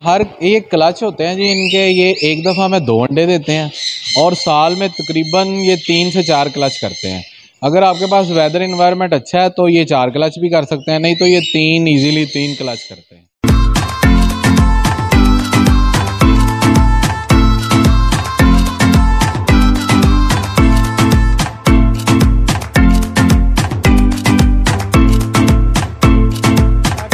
हर एक क्लच होते हैं जी इनके, ये एक दफ़ा में 2 अंडे देते हैं और साल में तकरीबन ये 3 से 4 क्लच करते हैं। अगर आपके पास वेदर इन्वायरमेंट अच्छा है तो ये 4 क्लच भी कर सकते हैं, नहीं तो ये 3 इजीली 3 क्लच करते हैं।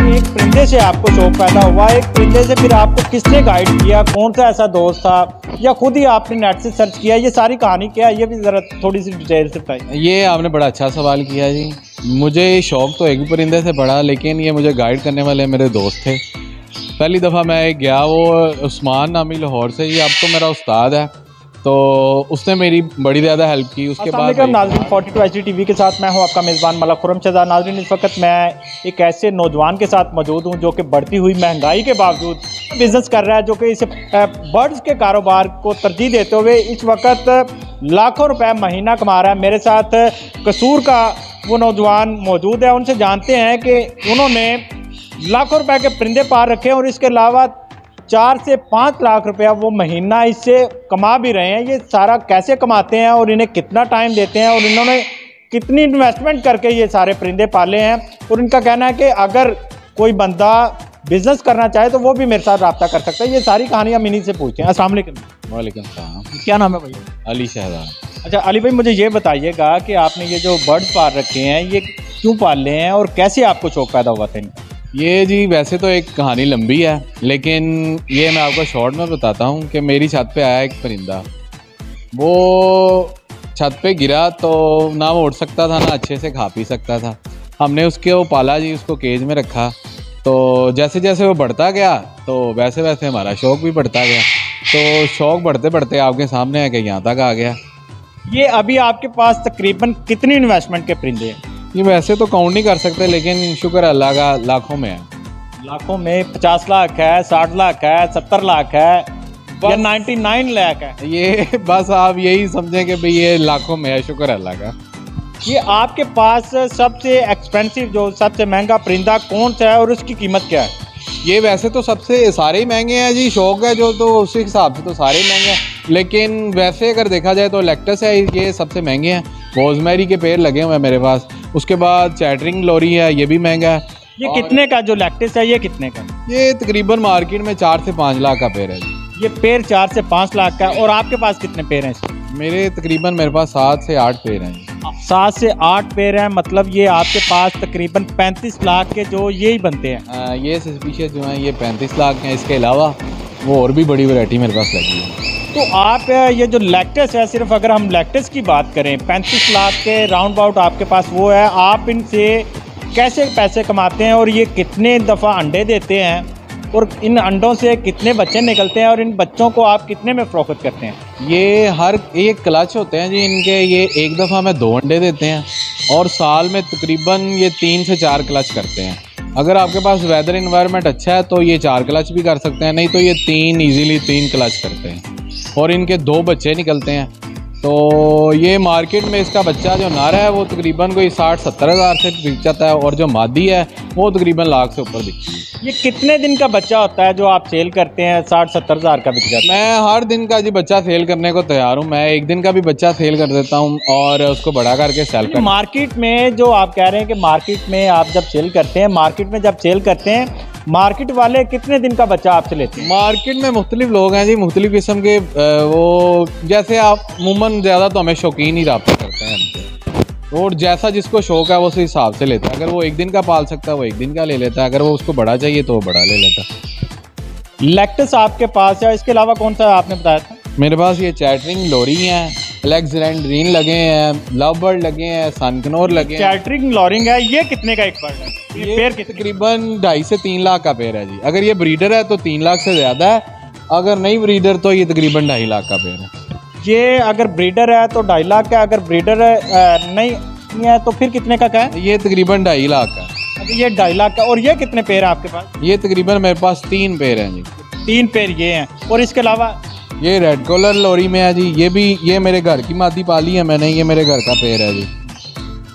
एक परिंदे से आपको शौक पैदा हुआ, एक परिंदे से फिर आपको किसने गाइड किया, कौन सा ऐसा दोस्त था या खुद ही आपने नेट से सर्च किया, ये सारी कहानी क्या है, ये भी ज़रा थोड़ी सी डिटेल से बताइए। ये आपने बड़ा अच्छा सवाल किया जी। मुझे शौक़ तो एक भी परिंदे से पड़ा, लेकिन ये मुझे गाइड करने वाले मेरे दोस्त थे। पहली दफ़ा मैं गया, वो उस्मान नामी लाहौर से जी, अब तो मेरा उस्ताद है, तो उसने मेरी बड़ी ज़्यादा हेल्प की। उसके बाद नाज़रीन 42 HD TV के साथ मैं हूं आपका मेज़बान मलक खुर्रम शहज़ाद। नाज़रीन इस वक्त मैं एक ऐसे नौजवान के साथ मौजूद हूं जो कि बढ़ती हुई महंगाई के बावजूद बिज़नेस कर रहा है, जो कि इसे बर्ड्स के कारोबार को तरजीह देते हुए इस वक्त लाखों रुपए महीना कमा रहा है। मेरे साथ कसूर का वो नौजवान मौजूद है, उनसे जानते हैं कि उन्होंने लाखों रुपए के परिंदे पाल रखे हैं और इसके अलावा 4 से 5 लाख रुपया वो महीना इससे कमा भी रहे हैं। ये सारा कैसे कमाते हैं और इन्हें कितना टाइम देते हैं और इन्होंने कितनी इन्वेस्टमेंट करके ये सारे परिंदे पाले हैं, और इनका कहना है कि अगर कोई बंदा बिजनेस करना चाहे तो वो भी मेरे साथ रब्ता कर सकता है। ये सारी कहानी हम इन्हीं से पूछते हैं। अस्सलाम वालेकुम। वालेकुम सलाम। क्या नाम है भैया? अली शहज़ाद। अच्छा अली भाई, मुझे ये बताइएगा कि आपने ये जो बर्ड पाल रखे हैं ये क्यों पाल रहे हैं और कैसे आपको शौक पैदा हुआ था इनका? ये जी वैसे तो एक कहानी लंबी है, लेकिन ये मैं आपको शॉर्ट में बताता हूँ कि मेरी छत पे आया एक परिंदा। वो छत पे गिरा तो ना वो उड़ सकता था, ना अच्छे से खा पी सकता था। हमने वो पाला जी, उसको केज में रखा। तो जैसे जैसे वो बढ़ता गया तो वैसे वैसे हमारा शौक़ भी बढ़ता गया। तो शौक़ बढ़ते बढ़ते आपके सामने है कि यहाँ तक आ गया। ये अभी आपके पास तकरीबन कितनी इन्वेस्टमेंट के परिंदे हैं? ये वैसे तो काउंट नहीं कर सकते, लेकिन शुक्र अल्लाह का लाखों में है। लाखों में 50 लाख है, 60 लाख है, 70 लाख है या 99 लाख है? ये बस आप यही समझें कि भाई ये लाखों में है, शुक्र अल्लाह का। ये आपके पास सबसे एक्सपेंसिव जो सबसे महंगा परिंदा कौन सा है और उसकी कीमत क्या है? ये वैसे तो सबसे सारे ही महंगे हैं जी, शौक़ है जो तो उसी हिसाब से तो सारे ही महंगे हैं, लेकिन वैसे अगर देखा जाए तो लैक्टस है, ये सबसे महंगे हैं। रोजमेरी के पेड़ लगे हुए हैं मेरे पास। उसके बाद चैटरिंग लोरी है, ये भी महंगा है। ये कितने का जो लैक्टस है ये कितने का? ये तकरीबन मार्केट में 4 से 5 लाख का पेड़ है जी। ये पेड़ 4 से 5 लाख का। और आपके पास कितने पेड़ हैं? मेरे पास 7 से 8 पेड़ हैं। 7 से 8 पेड़ हैं, मतलब ये आपके पास तकरीबन 35 लाख के जो यही बनते हैं। ये स्पीशीज जो हैं ये 35 लाख हैं। इसके अलावा वो और भी बड़ी वैरायटी मेरे पास लगी है। तो आप ये जो लैक्टस है, सिर्फ अगर हम लैक्टस की बात करें 35 लाख के राउंड अबाउट आपके पास वो है, आप इनसे कैसे पैसे कमाते हैं और ये कितने दफ़ा अंडे देते हैं और इन अंडों से कितने बच्चे निकलते हैं और इन बच्चों को आप कितने में फ़रोख्त करते हैं? ये हर एक क्लच होते हैं जी इनके, ये एक दफ़ा में 2 अंडे देते हैं और साल में तकरीबन ये 3 से 4 क्लच करते हैं। अगर आपके पास वेदर इन्वायरमेंट अच्छा है तो ये 4 क्लच भी कर सकते हैं, नहीं तो ये 3 इजीली 3 क्लच करते हैं और इनके 2 बच्चे निकलते हैं। तो ये मार्केट में इसका बच्चा जो नारा है वो तकरीबन कोई 60-70 हज़ार से बिक जाता है और जो मादी है वो तकरीबन लाख से ऊपर बिकती है। ये कितने दिन का बच्चा होता है जो आप सेल करते हैं 60-70 हज़ार का बिक जाता है? मैं हर दिन का जी बच्चा सेल करने को तैयार हूँ। मैं एक दिन का भी बच्चा सेल कर देता हूँ और उसको बड़ा करके सेल कर। मार्केट में जो आप कह रहे हैं कि मार्केट में आप जब सेल करते हैं, मार्केट में जब सेल करते हैं, मार्केट वाले कितने दिन का बच्चा आपसे लेते हैं? मार्केट में मुख्तलिफ लोग हैं जी, मुख्तलिफ किस्म के। वो जैसे आप अमूमन ज़्यादा तो हमें शौकीन ही रब्ता करते हैं हमसे, और जैसा जिसको शौक़ है वो उस हिसाब से लेता है। अगर वो एक दिन का पाल सकता है वो एक दिन का ले लेता है, अगर वो उसको बड़ा चाहिए तो वो बड़ा ले लेता है। लैक्टस आपके पास है, इसके अलावा कौन सा आपने बताया था? मेरे पास ये चैटरिंग लोरी हैं, अलेक्जेंड्रीन लगे हैं, लव बर्ड लगे हैं, सनकनोर लगे हैं। चैटरिंग लोरिंग है, ये कितने का एक बर्ड है? ये पेड़ तकरीबन 2.5 से 3 लाख का पेड़ है जी। अगर ये ब्रीडर है तो 3 लाख से ज़्यादा है, अगर नहीं ब्रीडर तो ये तकरीबन 2.5 लाख का पेड़ है। ये अगर ब्रीडर है तो 2.5 लाख का, अगर ब्रीडर नहीं है तो फिर कितने का है? ये तकरीबन 2.5 लाख का। ये 2.5 लाख का। और ये कितने पेड़ है आपके पास? ये तकरीबन मेरे पास 3 पेड़ हैं जी। 3 पेड़ ये हैं। और इसके अलावा ये रेड कॉलर लोरी में है जी। ये मेरे घर की मादी पाली है मैंने, ये मेरे घर का पेड़ है जी।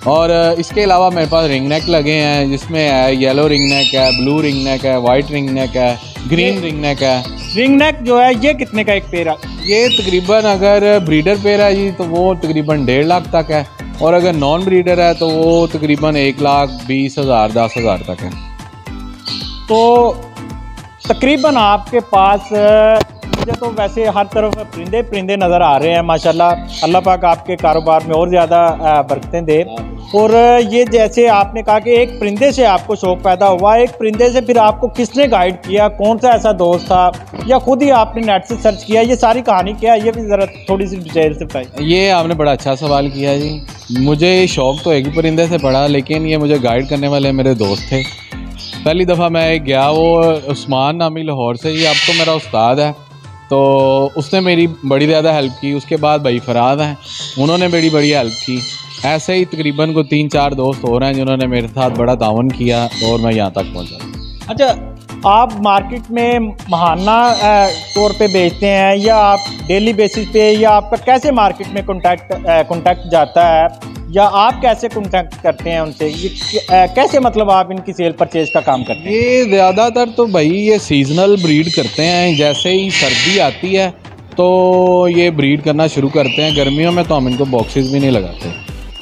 और इसके अलावा मेरे पास रिंग नेक लगे हैं, जिसमें है येलो रिंग नेक है, ब्लू रिंग नेक है, वाइट रिंग नेक है, ग्रीन रिंग नेक है। रिंग नेक जो है ये कितने का एक पेड़ है? ये तकरीबन अगर ब्रीडर पेड़ है जी तो वो तकरीबन 1.5 लाख तक है, और अगर नॉन ब्रीडर है तो वो तकरीबन 1,20,000 10,000 तक है। तो तकरीबन आपके पास मुझे तो वैसे हर तरफ परिंदे नज़र आ रहे हैं माशाल्लाह। अल्लाह पाक आपके कारोबार में और ज़्यादा बरकतें दे। और ये जैसे आपने कहा कि एक परिंदे से आपको शौक़ पैदा हुआ, एक परिंदे से फिर आपको किसने गाइड किया, कौन सा ऐसा दोस्त था या खुद ही आपने नेट से सर्च किया, ये सारी कहानी क्या है, ये भी ज़रा थोड़ी सी डिटेल से बताइए। ये आपने बड़ा अच्छा सवाल किया जी। मुझे शौक़ तो एक ही परिंदे से पड़ा, लेकिन ये मुझे गाइड करने वाले मेरे दोस्त थे। पहली दफ़ा मैं गया, वो उस्मान नामी लाहौर से जी, अब तो मेरा उस्ताद है, तो उसने मेरी बड़ी ज़्यादा हेल्प की। उसके बाद भाई फराद हैं, उन्होंने मेरी बड़ी हेल्प की। ऐसे ही तकरीबन को 3-4 दोस्त हो रहे हैं जिन्होंने मेरे साथ बड़ा तावन किया और मैं यहाँ तक पहुँचा। अच्छा, आप मार्केट में महाना तौर पे बेचते हैं या आप डेली बेसिस पे, या आपका कैसे मार्केट में कॉन्टैक्ट जाता है, या आप कैसे कॉन्टैक्ट करते हैं उनसे? ये कैसे मतलब आप इनकी सेल परचेज का काम करते हैं? ये ज़्यादातर तो भाई ये सीजनल ब्रीड करते हैं। जैसे ही सर्दी आती है तो ये ब्रीड करना शुरू करते हैं। गर्मियों में तो हम इनको बॉक्सेस भी नहीं लगाते,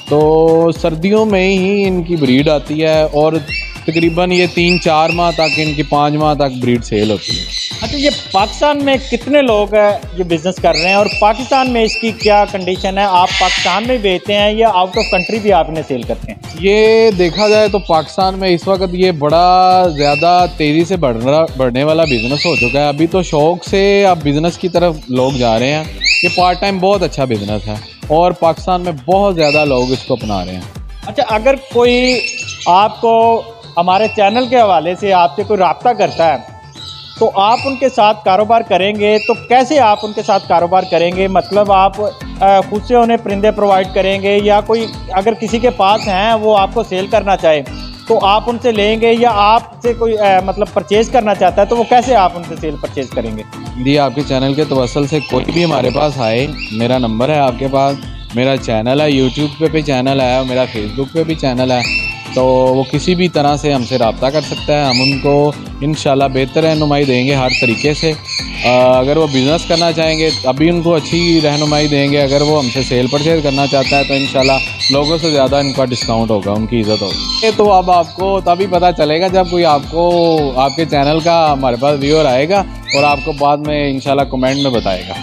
तो सर्दियों में ही इनकी ब्रीड आती है और तकरीबन ये 3-4 माह तक, इनकी 5 माह तक ब्रीड सेल होती है। अच्छा, ये पाकिस्तान में कितने लोग ये बिज़नेस कर रहे हैं और पाकिस्तान में इसकी क्या कंडीशन है? आप पाकिस्तान में बेचते हैं या आउट ऑफ कंट्री भी आप इन्हें सेल करते हैं? ये देखा जाए तो पाकिस्तान में इस वक्त ये बड़ा ज़्यादा तेज़ी से बढ़ने वाला बिज़नेस हो चुका है। अभी तो शौक़ से अब बिज़नेस की तरफ लोग जा रहे हैं। ये पार्ट टाइम बहुत अच्छा बिज़नेस है और पाकिस्तान में बहुत ज़्यादा लोग इसको अपना रहे हैं। अच्छा, अगर कोई आपको हमारे चैनल के हवाले से आपसे कोई रब्ता करता है तो आप उनके साथ कारोबार करेंगे, तो कैसे आप उनके साथ कारोबार करेंगे? मतलब आप खुद से उन्हें परिंदे प्रोवाइड करेंगे, या कोई अगर किसी के पास हैं वो आपको सेल करना चाहे तो आप उनसे लेंगे, या आपसे कोई मतलब परचेज़ करना चाहता है तो वो कैसे आप उनसे सेल परचेज़ करेंगे? जी, आपके चैनल के तवसल से कोई भी हमारे पास आए, मेरा नंबर है आपके पास, मेरा चैनल है, यूट्यूब पे भी चैनल है और मेरा फेसबुक पे भी चैनल है, तो वो किसी भी तरह से हमसे रब्ता कर सकता है। हम उनको इंशाल्लाह बेहतर रहनुमाई देंगे हर तरीके से। अगर वो बिज़नेस करना चाहेंगे अभी उनको अच्छी रहनुमाई देंगे। अगर वो हमसे सेल परचेज करना चाहता है तो इंशाल्लाह लोगों से ज़्यादा इनका डिस्काउंट होगा, उनकी इज़्ज़त होगी। तो अब आपको तभी पता चलेगा जब कोई आपको आपके चैनल का हमारे पास व्यूअर आएगा और आपको बाद में इंशाल्लाह कमेंट में बताएगा।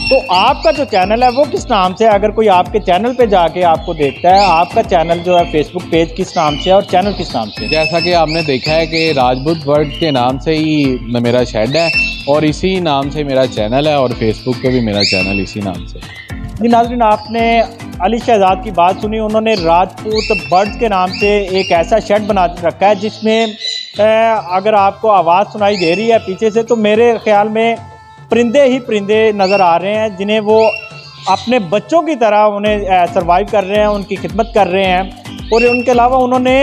तो आपका जो चैनल है वो किस नाम से है? अगर कोई आपके चैनल पे जाके आपको देखता है, आपका चैनल जो है फेसबुक पेज किस नाम से है और चैनल किस नाम से है? जैसा कि आपने देखा है कि राजपूत वर्ड के नाम से ही मेरा शेड है और इसी नाम से मेरा चैनल है, और फेसबुक पे भी मेरा चैनल इसी नाम से। जी नाज़रीन, आपने अली शहजाद की बात सुनी। उन्होंने राजपूत बर्ड्स के नाम से एक ऐसा शेड बना रखा है जिसमें अगर आपको आवाज़ सुनाई दे रही है पीछे से तो मेरे ख्याल में परिंदे ही परिंदे नज़र आ रहे हैं, जिन्हें वो अपने बच्चों की तरह उन्हें सरवाइव कर रहे हैं, उनकी खिदमत कर रहे हैं। और उनके अलावा उन्होंने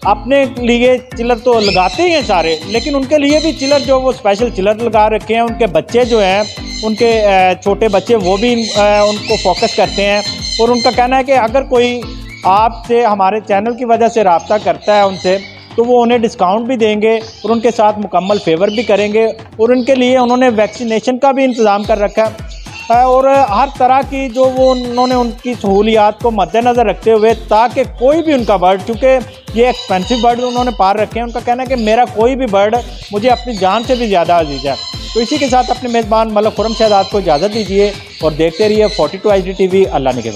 अपने लिए चिलर तो लगाते ही हैं सारे, लेकिन उनके लिए भी चिलर जो वो स्पेशल चिलर लगा रखे हैं। उनके बच्चे जो हैं, उनके छोटे बच्चे, वो भी उनको फोकस करते हैं। और उनका कहना है कि अगर कोई आपसे हमारे चैनल की वजह से रब्ता करता है उनसे, तो वो उन्हें डिस्काउंट भी देंगे और उनके साथ मुकम्मल फेवर भी करेंगे। और उनके लिए उन्होंने वैक्सीनेशन का भी इंतज़ाम कर रखा है और हर तरह की जो वो उन्होंने उनकी सहूलियात को मद्देनज़र रखते हुए, ताकि कोई भी उनका बर्ड, चूँकि ये एक्सपेंसिव बर्ड उन्होंने पार रखे हैं, उनका कहना है कि मेरा कोई भी बर्ड मुझे अपनी जान से भी ज़्यादा अजीज़ है। तो इसी के साथ अपने मेज़बान मलक खुर्रम शहजाद को इजाज़त दीजिए और देखते रहिए 42 HD TV। अल्लाह निगहबान।